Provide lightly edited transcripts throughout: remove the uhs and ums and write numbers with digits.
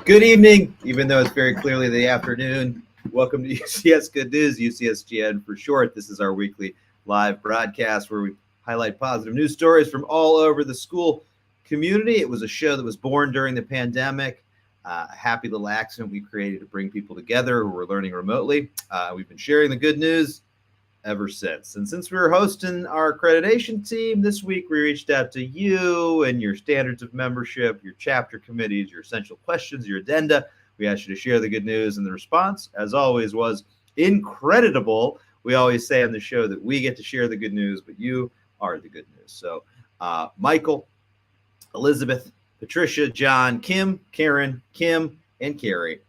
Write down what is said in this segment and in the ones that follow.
Good evening, even though it's very clearly the afternoon. Welcome to UCS Good News, UCSGN for short. This is our weekly live broadcast where we highlight positive news stories from all over the school community. It was a show that was born during the pandemic, a happy little accident we created to bring people together who were learning remotely. We've been sharing the good news ever since. And since we were hosting our accreditation team this week, we reached out to you and your standards of membership, your chapter committees, your essential questions, your addenda. We asked you to share the good news, and the response, as always, was incredible. We always say on the show that we get to share the good news, but you are the good news. So Michael, Elizabeth, Patricia, John, Kim, Karen, Kim, and Carrie,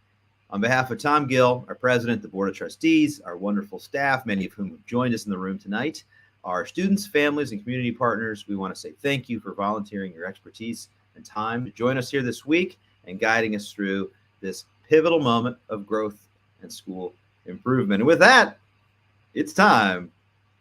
on behalf of Tom Gill, our president, the board of trustees, our wonderful staff, many of whom have joined us in the room tonight, our students, families, and community partners, we want to say thank you for volunteering your expertise and time to join us here this week and guiding us through this pivotal moment of growth and school improvement. And with that, it's time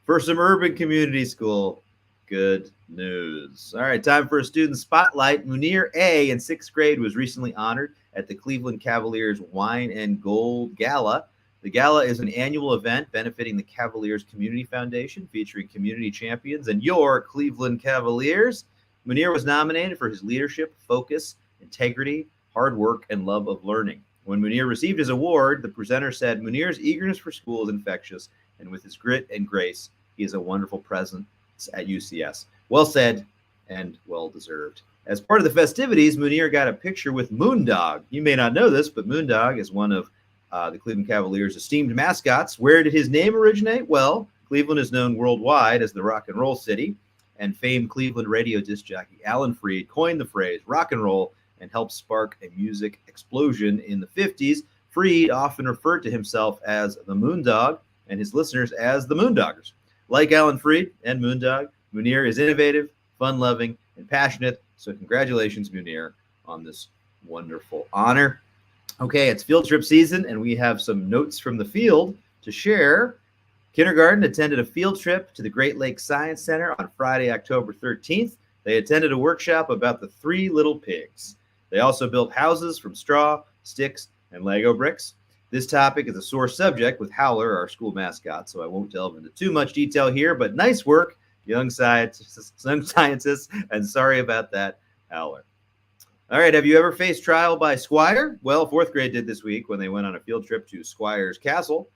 for some urban community school good news. All right, time for a student spotlight. Munir A in 6th grade was recently honored at the Cleveland Cavaliers Wine and Gold Gala. The gala is an annual event benefiting the Cavaliers Community Foundation, featuring community champions and your Cleveland Cavaliers. Munir was nominated for his leadership, focus, integrity, hard work, and love of learning. When Munir received his award, the presenter said, "Munir's eagerness for school is infectious, and with his grit and grace, he is a wonderful presence at UCS." Well said and well deserved. As part of the festivities, Munir got a picture with Moondog. You may not know this, but Moondog is one of the Cleveland Cavaliers' esteemed mascots. Where did his name originate? Well, Cleveland is known worldwide as the rock and roll city, and famed Cleveland radio disc jockey Alan Freed coined the phrase rock and roll and helped spark a music explosion in the 50s. Freed often referred to himself as the Moondog and his listeners as the Moondoggers. Like Alan Freed and Moondog, Munir is innovative, fun-loving, and passionate. So congratulations, Munir, on this wonderful honor. Okay, it's field trip season, and we have some notes from the field to share. Kindergarten attended a field trip to the Great Lakes Science Center on Friday, October 13th. They attended a workshop about the 3 little pigs. They also built houses from straw, sticks, and Lego bricks. This topic is a sore subject with Howler, our school mascot, so I won't delve into too much detail here, but nice work, young scientists, and sorry about that, Howler. All right, have you ever faced trial by Squire? Well, 4th grade did this week when they went on a field trip to Squire's Castle.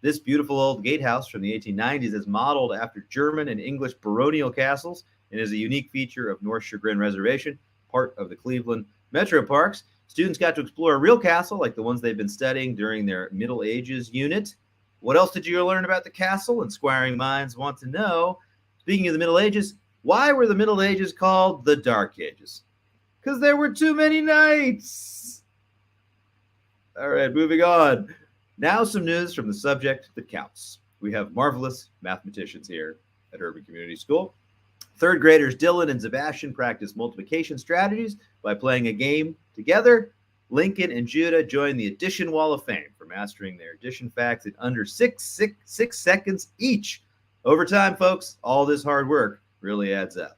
This beautiful old gatehouse from the 1890s is modeled after German and English baronial castles and is a unique feature of North Chagrin Reservation, part of the Cleveland Metro Parks. Students got to explore a real castle like the ones they've been studying during their Middle Ages unit. What else did you learn about the castle? Inquiring minds want to know. Speaking of the Middle Ages, why were the Middle Ages called the Dark Ages? Because there were too many nights. All right, moving on. Now some news from the subject that counts. We have marvelous mathematicians here at Urban Community School. 3rd graders Dylan and Sebastian practice multiplication strategies by playing a game together. Lincoln and Judah joined the Addition Wall of Fame for mastering their addition facts in under 6 seconds each. Over time, folks, all this hard work really adds up.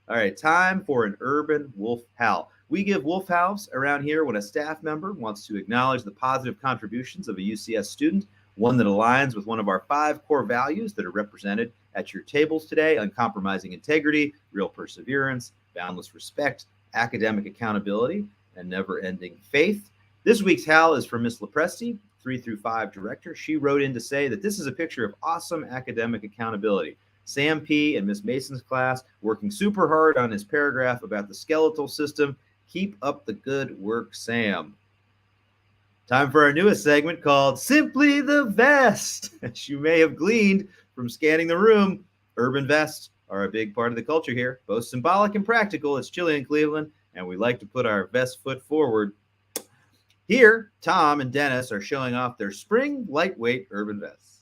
All right, time for an urban wolf howl. We give wolf howls around here when a staff member wants to acknowledge the positive contributions of a UCS student, one that aligns with one of our 5 core values that are represented at your tables today: uncompromising integrity, real perseverance, boundless respect, academic accountability, and never-ending faith. This week's howl is from Miss Lepresti, 3 through 5 director. She wrote in to say that this is a picture of awesome academic accountability. Sam P. and Miss Mason's class working super hard on his paragraph about the skeletal system. Keep up the good work, Sam. Time for our newest segment called Simply the Vest. As you may have gleaned from scanning the room, urban vests are a big part of the culture here, both symbolic and practical. It's chilly in Cleveland, and we like to put our best foot forward. Here, Tom and Dennis are showing off their spring lightweight urban vests.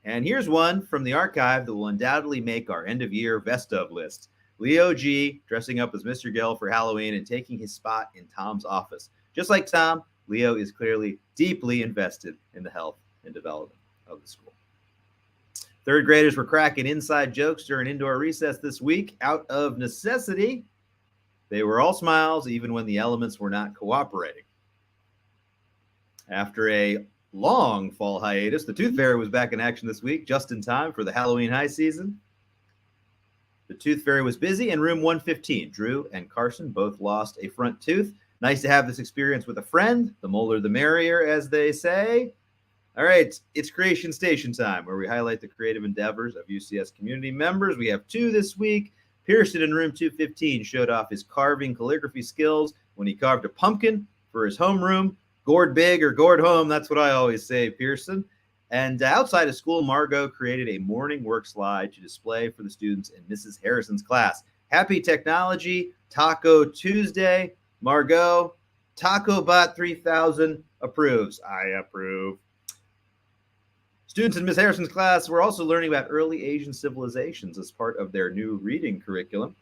And here's one from the archive that will undoubtedly make our end-of-year Vest of list. Leo G. dressing up as Mr. Gell for Halloween and taking his spot in Tom's office. Just like Tom, Leo is clearly deeply invested in the health and development of the school. 3rd graders were cracking inside jokes during indoor recess this week out of necessity. They were all smiles, even when the elements were not cooperating. After a long fall hiatus, the Tooth Fairy was back in action this week, just in time for the Halloween high season. The Tooth Fairy was busy in room 115. Drew and Carson both lost a front tooth. Nice to have this experience with a friend. The molar the merrier, as they say. All right, it's Creation Station time, where we highlight the creative endeavors of UCS community members. We have 2 this week. Pearson in room 215 showed off his carving calligraphy skills when he carved a pumpkin for his homeroom. Gourd big or gourd home, that's what I always say, Pearson. And outside of school, Margot created a morning work slide to display for the students in Mrs. Harrison's class. Happy Technology Taco Tuesday. Margot, TacoBot 3000 approves. I approve. Students in Ms. Harrison's class were also learning about early Asian civilizations as part of their new reading curriculum.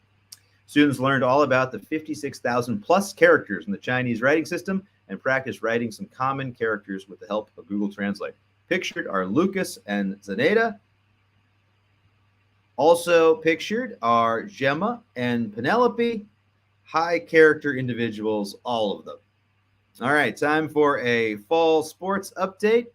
Students learned all about the 56,000 plus characters in the Chinese writing system and practiced writing some common characters with the help of Google Translate. Pictured are Lucas and Zaneta. Also pictured are Gemma and Penelope. High character individuals, all of them. All right, time for a fall sports update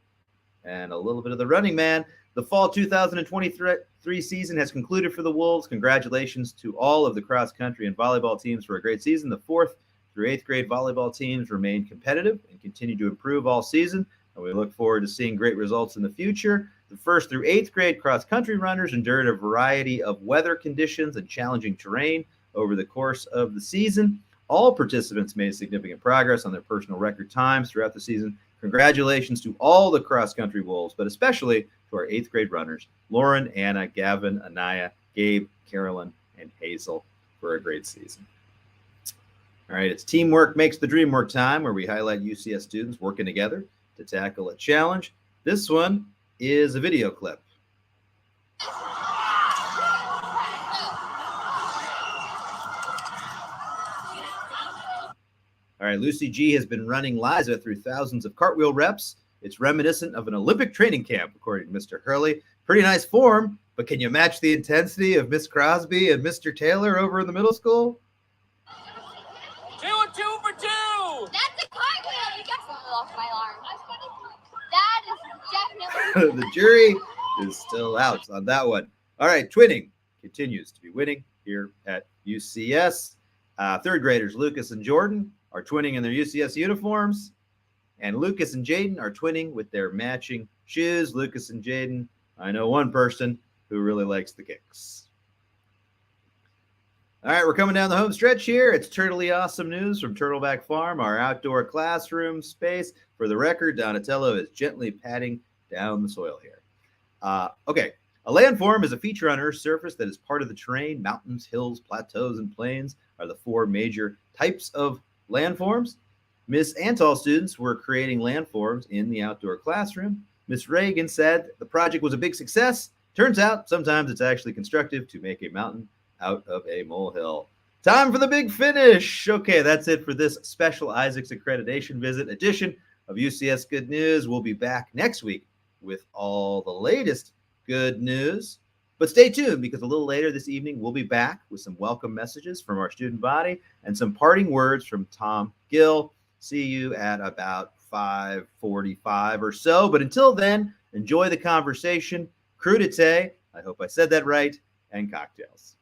and a little bit of the running man. The fall 2023 season has concluded for the Wolves. Congratulations to all of the cross country and volleyball teams for a great season. The 4th through 8th grade volleyball teams remain competitive and continue to improve all season. And we look forward to seeing great results in the future. The 1st through 8th grade cross-country runners endured a variety of weather conditions and challenging terrain over the course of the season. All participants made significant progress on their personal record times throughout the season. Congratulations to all the cross-country Wolves, but especially to our 8th grade runners, Lauren, Anna, Gavin, Anaya, Gabe, Carolyn, and Hazel, for a great season. All right, it's Teamwork Makes the Dream Work time, where we highlight UCS students working together to tackle a challenge. This one is a video clip. All right, Lucy G has been running Liza through thousands of cartwheel reps. It's reminiscent of an Olympic training camp, according to Mr. Hurley. Pretty nice form, but can you match the intensity of Miss Crosby and Mr. Taylor over in the middle school? 2 and 2 for 2. That's a cartwheel. You got something off my arm. That is definitely. The jury is still out on that one. All right, twinning continues to be winning here at UCS. 3rd graders Lucas and Jordan are twinning in their UCS uniforms, and Lucas and Jaden are twinning with their matching shoes. Lucas and Jaden, I know one person who really likes the kicks. All right, we're coming down the home stretch here. It's totally awesome news from Turtleback Farm, our outdoor classroom space. For the record, Donatello is gently patting down the soil here. Okay, a landform is a feature on Earth's surface that is part of the terrain. Mountains, hills, plateaus, and plains are the 4 major types of landforms. Miss Antall students were creating landforms in the outdoor classroom. Miss Reagan said the project was a big success. Turns out sometimes it's actually constructive to make a mountain out of a molehill. Time for the big finish. Okay, that's it for this special ISACS accreditation visit edition of UCS Good News. We'll be back next week with all the latest good news. But stay tuned, because a little later this evening, we'll be back with some welcome messages from our student body and some parting words from Tom Gill. See you at about 5:45 or so. But until then, enjoy the conversation, crudité, I hope I said that right, and cocktails.